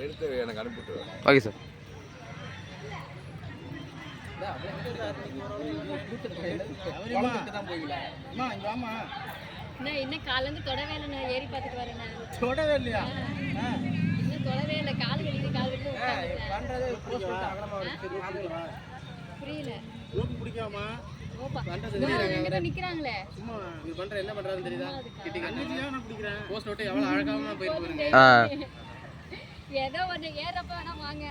எடுத்து எனக்கு அனுப்பிட்டு. Okay sir. இன்னும் காலேருந்து தொடவே இல்லை. நான் ஏறி பார்த்துட்டு வரேன். தொடவே இல்லையா? இன்னும் தொடவே இல்லை. கால் வலிக்குது, கால் வலிக்குது. புரியல. ரோப்பு பிடிக்காமா? நிக்கிறாங்களே சும்மா இது பண்ற என்ன பண்றாருன்னு தெரியுதா? நான் பிடிக்கிறேன். போஸ்ட் விட்டு எவ்வளவு அழகாம போயிட்டு போறீங்க. ஏதோ ஒன்று ஏறப்ப வேணா வாங்க.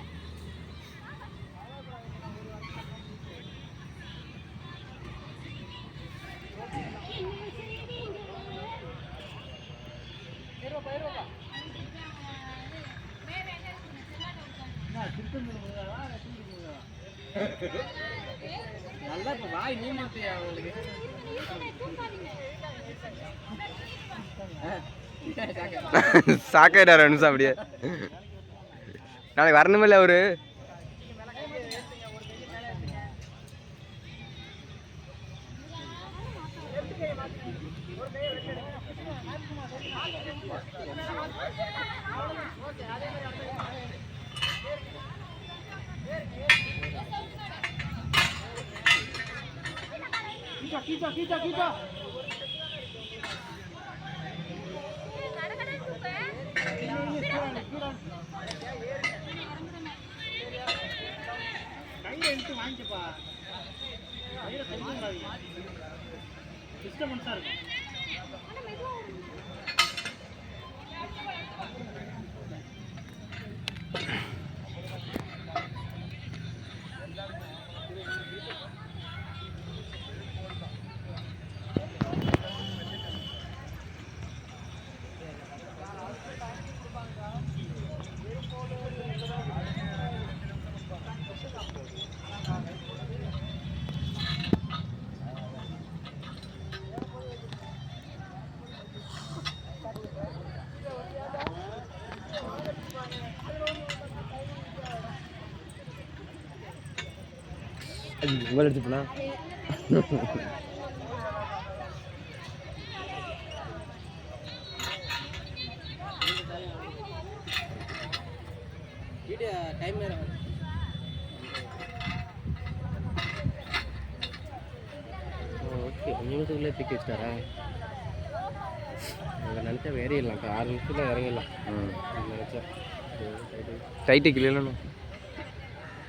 நல்லா இப்ப வாய் நீ மாட்டியா அவங்களுக்கு? சாக்காயிட்டாரு நிமிஷம் அப்படியே. நாளைக்கு வரணுமில்ல அவரு. kita. கையில எடுத்து வாங்கிப்பா. கையில கையில டிஸ்டர்பன்ஸா இருக்கும். உங்களை எடுத்து போனா வீடியோ டைம் வேற. ஓகே, 5 நிமிஷத்துக்குள்ளே தூக்கி வச்சிட்டாரா? அங்கே நினச்சா ஏறிடலாம். 6 நிமிஷத்தில் இறங்கிடலாம். நினச்சா டைட்டு கிளியலன்னு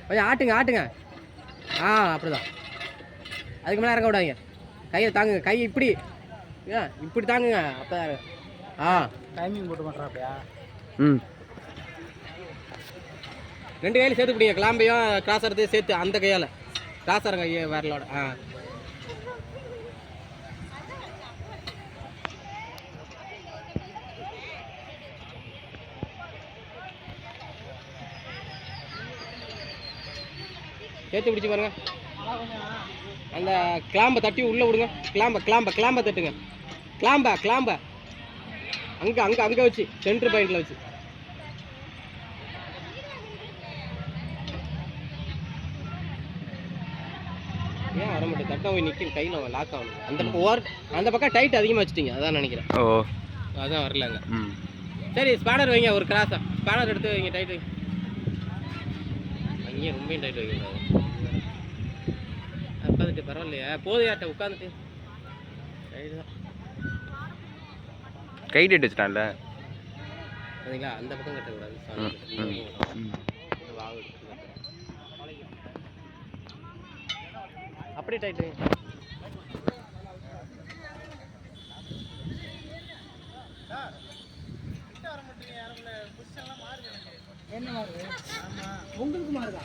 கொஞ்சம் ஆட்டுங்க. அப்படிதான். அதுக்கு மேலே இறங்க விடாதீங்க. கையை தாங்குங்க. கை இப்படி தாங்குங்க. அப்போ டைமிங் போட்டு பண்ணுறாப்பையா? 2 கையில சேர்த்து பிடிங்க. கிளாம்பையும் கிராஸ் ஆகிறதையும் சேர்த்து அந்த கையால் கிராஸ் ஆகிற கையை வரலோட. சேர்த்து பிடிச்சி பாருங்க. அந்த கிளாம்பை தட்டி உள்ளே விடுங்க. கிளாம்பை தட்டுங்க. கிளாம்பை அங்கே வச்சு சென்டர் பாயிண்டில் வச்சு. ஏன் வர மாட்டேன்? தட்டை போய் நிற்கும். கையில் லாக் ஆகணும். அந்த பக்கம் டைட் அதிகமாக வச்சுட்டீங்க. அதான் நினைக்கிறேன். அதான் வரலங்க. சரி, ஸ்பானர் வைங்க. ஒரு கிராஸாக ஸ்பானர் எடுத்து வைங்க. டைட் வைங்க. அங்கேயும் ரொம்ப டைட் வைக்க. உட்காந்துட்டு பரவாயில்லையா? போதையாட்ட உட்காந்துட்டு கை டேட் வச்சுட்டான்ல. சரிங்களா? அந்த பக்கம் கட்டக்கூடாது. அப்படியே டைட்டு என்ன மாறுது? உங்களுக்கு மாறுதா?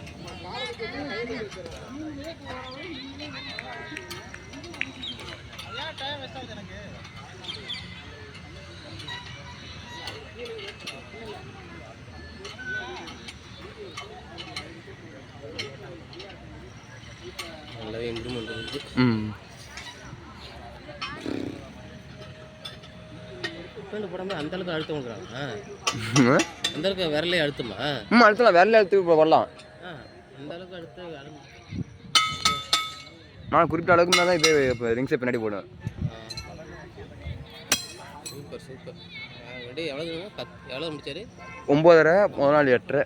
டைம் வேஸ்ட் ஆகுது எனக்கு. நல்லாவே இம்ப்ரூவ்மெண்ட் இருக்கு. உட்காந்து போடாமல் அந்த அளவுக்கு அழுத்தம் கொடுக்குறாங்க. அந்த அளவுக்கு விரலே அழுத்துமா? அழுத்தலாம். விரலே அழுத்து வரலாம். அந்த அளவுக்கு அழுத்து நான் குறிப்பிட்ட அளவுக்கு மேலே தான் இப்போ ரிங்ஸை பின்னாடி போடுவேன். சூப்பர். எப்படி எவ்வளோ எவ்வளோ முடிச்சாரு? 9:30, முதல் நாள் 8:30.